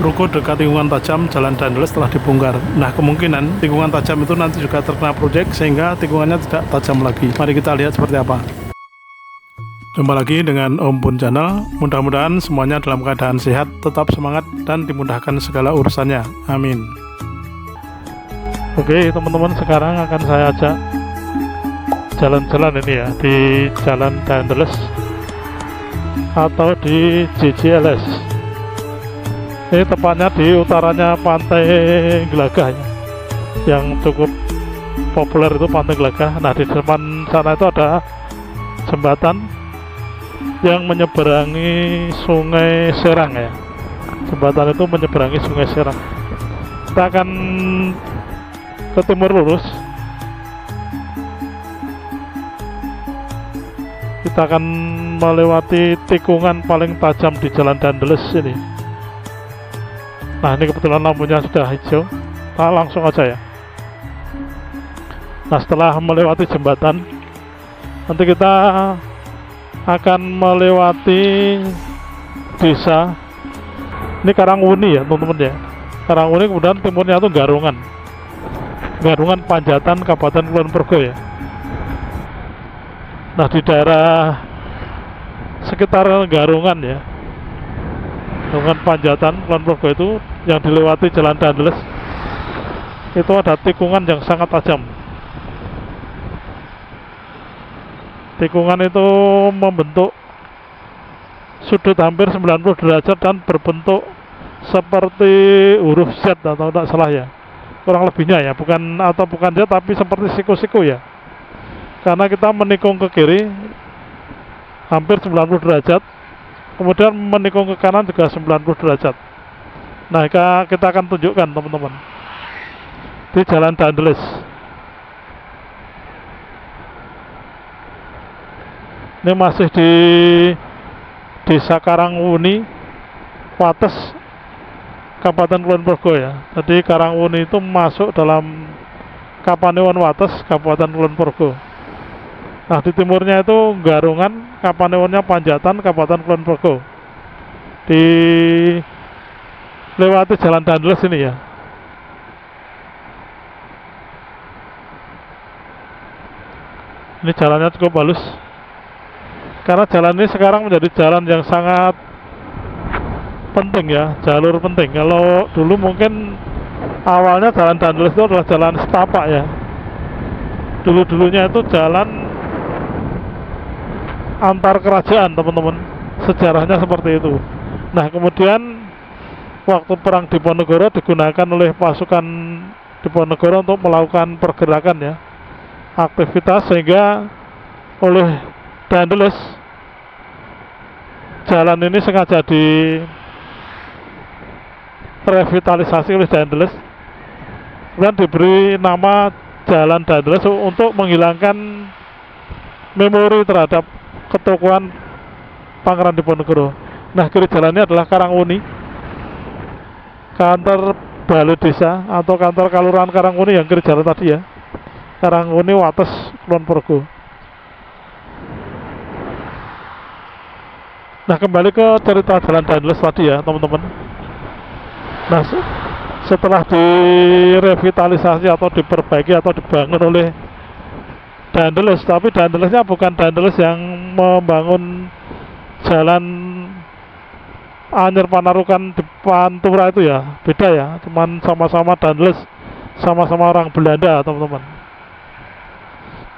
Ruko dekat tikungan tajam Jalan Dandeles telah dibongkar. Nah, kemungkinan tikungan tajam itu nanti juga terkena proyek sehingga tikungannya tidak tajam lagi. Mari kita lihat seperti apa. Jumpa lagi dengan Om Bun Channel. Mudah-mudahan semuanya dalam keadaan sehat, tetap semangat, dan dimudahkan segala urusannya. Amin. Oke teman-teman, sekarang akan saya ajak jalan-jalan ini ya di Jalan Dandeles atau di JJLS. Ini tepatnya di utaranya Pantai Glagah ya, yang cukup populer itu Pantai Glagah. Nah, di depan sana itu ada jembatan yang menyeberangi Sungai Serang ya. Jembatan itu menyeberangi Sungai Serang. Kita akan ke timur lurus. Kita akan melewati tikungan paling tajam di Jalan Dandeles ini. Nah, ini kebetulan lampunya sudah hijau. Kita langsung aja ya. Nah, setelah melewati jembatan, nanti kita akan melewati desa. Ini Karangwuni ya teman-teman ya. Karangwuni, kemudian timurnya itu Garungan. Garungan Panjatan Kabupaten Kulon Progo ya. Nah, di daerah sekitar Garungan ya, Garungan Panjatan Kulon Progo itu yang dilewati Jalan Dandeles, itu ada tikungan yang sangat tajam. Tikungan itu membentuk sudut hampir 90 derajat dan berbentuk seperti huruf Z atau tidak salah ya, kurang lebihnya ya, bukan Z tapi seperti siku-siku ya, karena kita menikung ke kiri hampir 90 derajat, kemudian menikung ke kanan juga 90 derajat. Nah, kita akan tunjukkan teman-teman di Jalan Dandeles. Ini masih di Desa Karangwuni, Wates, Kabupaten Kulon Progo ya. Jadi Karangwuni itu masuk dalam Kapanewon Wates, Kabupaten Kulon Progo. Nah, di timurnya itu Garungan, Kapanewonnya Panjatan, Kabupaten Kulon Progo. Di lewati Jalan Dandeles ini ya. Ini jalannya cukup halus, karena jalan ini sekarang menjadi jalan yang sangat penting ya, jalur penting. Kalau dulu mungkin awalnya Jalan Dandeles itu adalah jalan setapak ya. Dulu-dulunya itu jalan antar kerajaan teman-teman, sejarahnya seperti itu. Nah, kemudian waktu perang Diponegoro digunakan oleh pasukan Diponegoro untuk melakukan pergerakan ya, aktivitas, sehingga oleh Dandeles, jalan ini sengaja direvitalisasi oleh Dandeles dan diberi nama Jalan Dandeles untuk menghilangkan memori terhadap ketokohan Pangeran Diponegoro. Nah, kiri jalannya adalah Karangwuni, kantor balai desa atau kantor kelurahan Karangwuni yang kiri jalan tadi ya, Karangwuni Wates Kulon Progo. Nah, kembali ke cerita Jalan Dandeles tadi ya teman-teman. Nah, setelah direvitalisasi atau diperbaiki atau dibangun oleh Dandeles, tapi Dandelesnya bukan Dandeles yang membangun jalan Anyer Panarukan di Pantura itu ya, beda ya, cuman sama-sama Dandeles, sama-sama orang Belanda teman-teman.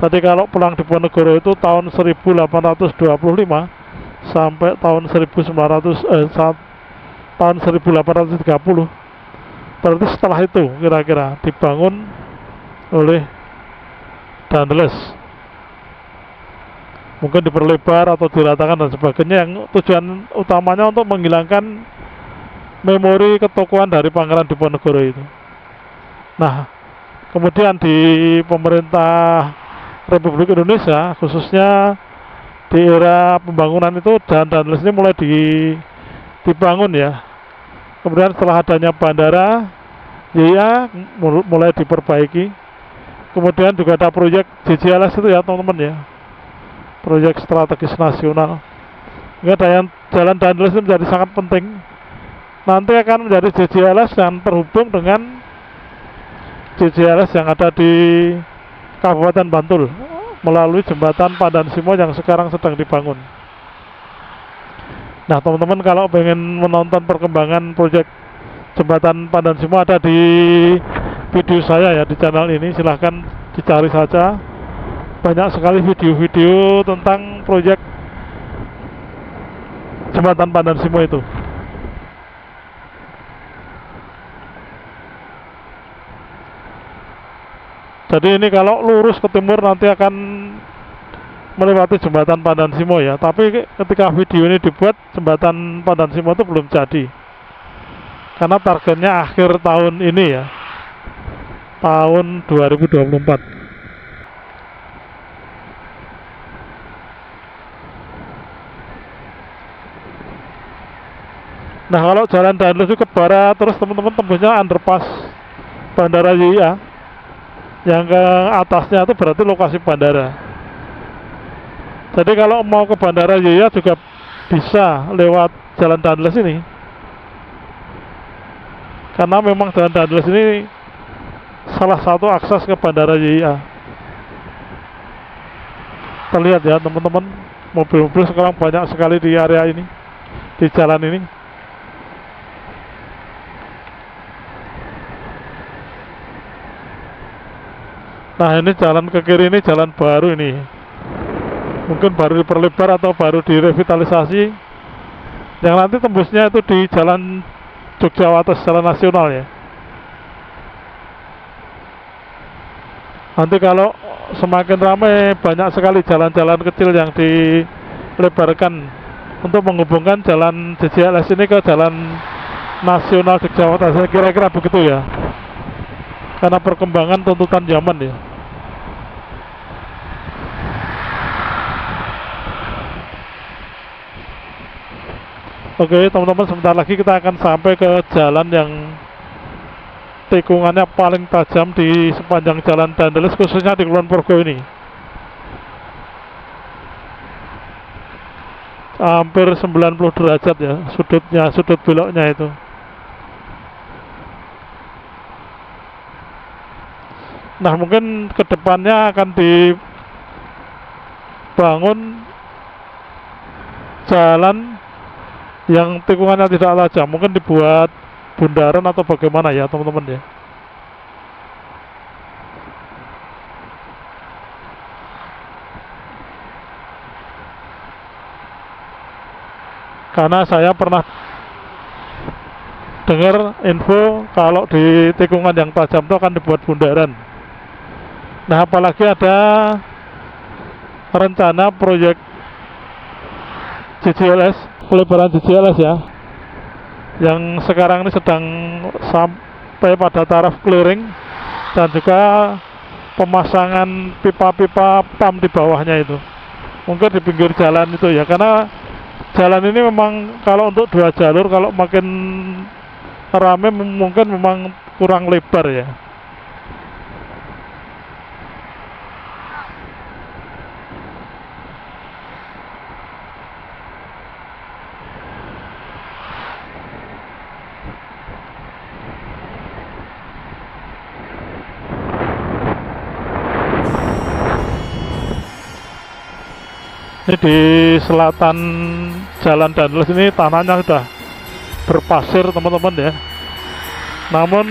Tadi kalau pulang Diponegoro itu tahun 1825 sampai tahun 1830, berarti setelah itu kira-kira dibangun oleh Dandeles. Mungkin diperlebar atau diratakan dan sebagainya, yang tujuan utamanya untuk menghilangkan memori ketokohan dari Pangeran Diponegoro itu. Nah, kemudian di pemerintah Republik Indonesia, khususnya di era pembangunan itu, Jalan Dandeles ini mulai dibangun ya. Kemudian setelah adanya bandara ya mulai diperbaiki. Kemudian juga ada proyek JJLS itu ya teman-teman ya, proyek strategis nasional. Jalan Dandeles ini menjadi sangat penting nanti akan menjadi JJLS dan terhubung dengan JJLS yang ada di Kabupaten Bantul melalui jembatan Pandan Simo yang sekarang sedang dibangun. Nah teman-teman, kalau pengen menonton perkembangan proyek jembatan Pandan Simo ada di video saya ya, di channel ini, silahkan dicari saja. Banyak sekali video-video tentang proyek jembatan Pandan Simo itu. Jadi ini kalau lurus ke timur nanti akan melewati jembatan Pandan Simo ya. Tapi ketika video ini dibuat, jembatan Pandan Simo itu belum jadi. Karena targetnya akhir tahun ini ya, tahun 2024. Nah kalau jalan Danlus ke barat terus teman-teman tembusnya underpass Bandara YIA. Yang ke atasnya itu berarti lokasi bandara. Jadi kalau mau ke Bandara YIA juga bisa lewat jalan Danlus ini. Karena memang jalan Danlus ini salah satu akses ke Bandara YIA. Terlihat ya teman-teman, mobil-mobil sekarang banyak sekali di area ini, di jalan ini. Nah ini jalan ke kiri ini jalan baru ini, mungkin baru diperlebar atau baru direvitalisasi, yang nanti tembusnya itu di jalan Jogja Wates, jalan nasional ya. Nanti kalau semakin ramai, banyak sekali jalan-jalan kecil yang dilebarkan untuk menghubungkan jalan JJLS ini ke jalan nasional Jogja Wates, kira-kira begitu ya, karena perkembangan tuntutan zaman ya. Oke teman-teman, sebentar lagi kita akan sampai ke jalan yang tikungannya paling tajam di sepanjang jalan Danlus, khususnya di Kulon Progo ini. Hampir 90 derajat ya sudutnya, sudut beloknya itu. Nah mungkin kedepannya akan dibangun jalan yang tikungannya tidak tajam, mungkin dibuat bundaran atau bagaimana ya teman-teman ya. Karena saya pernah dengar info kalau di tikungan yang tajam itu akan dibuat bundaran. Nah apalagi ada rencana proyek JJLS, pelebaran JJLS ya, yang sekarang ini sedang sampai pada taraf clearing dan juga pemasangan pipa-pipa PAM di bawahnya itu, mungkin di pinggir jalan itu ya, karena jalan ini memang kalau untuk 2 jalur, kalau makin rame mungkin memang kurang lebar ya. Ini di selatan jalan Danlus ini tanahnya sudah berpasir teman-teman ya, namun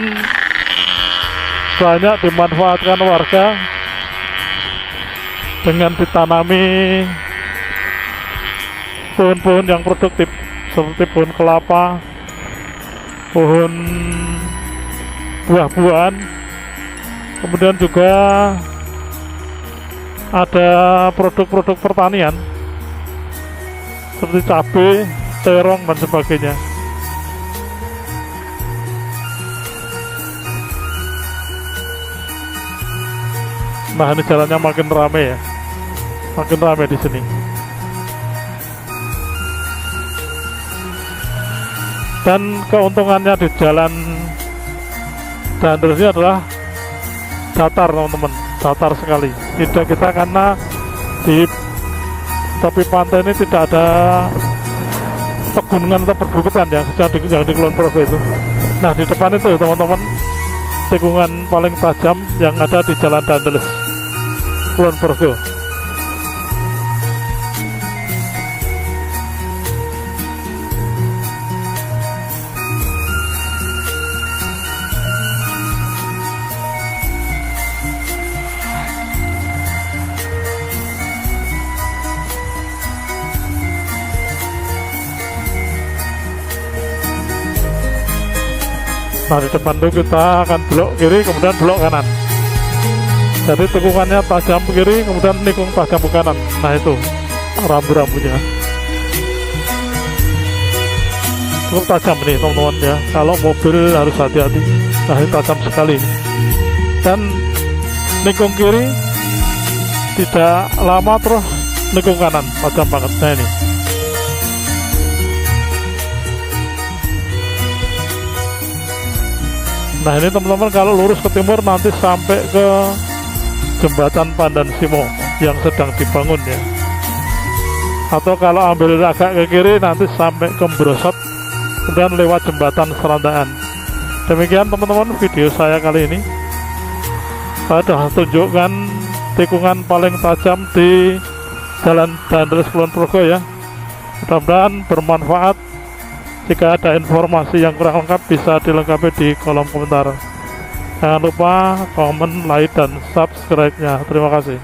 banyak dimanfaatkan warga dengan ditanami pohon-pohon yang produktif seperti pohon kelapa, pohon buah-buahan, kemudian juga ada produk-produk pertanian seperti cabai, terong dan sebagainya. Nah ini jalannya makin ramai ya, makin ramai di sini. Dan keuntungannya di jalan Danlus ini adalah datar teman-teman, datar sekali. Tidak kita karena di tepi pantai ini tidak ada pegunungan atau perbukitan ya, yang di Kulon Progo itu. Nah di depan itu teman-teman, tikungan paling tajam yang ada di Jalan Dandeles Kulon Progo. Nah di depan itu kita akan belok kiri, kemudian belok kanan. Jadi tikungannya tajam kiri, kemudian nikung tajam ke kanan. Nah itu rambu-rambunya cukup tajam nih teman-teman ya. Kalau mobil harus hati-hati. Nah ini tajam sekali. Dan nikung kiri tidak lama, terus nikung kanan tajam banget. Nah ini. Nah ini teman-teman, kalau lurus ke timur nanti sampai ke jembatan Pandan Simo yang sedang dibangun ya. Atau kalau ambil agak ke kiri nanti sampai ke Brosot, kemudian lewat jembatan Serandaan. Demikian teman-teman video saya kali ini. Saya sudah tunjukkan tikungan paling tajam di Jalan Dandeles Kulon Progo ya. Mudah-mudahan bermanfaat. Jika ada informasi yang kurang lengkap bisa dilengkapi di kolom komentar. Jangan lupa komen, like, dan subscribe-nya. Terima kasih.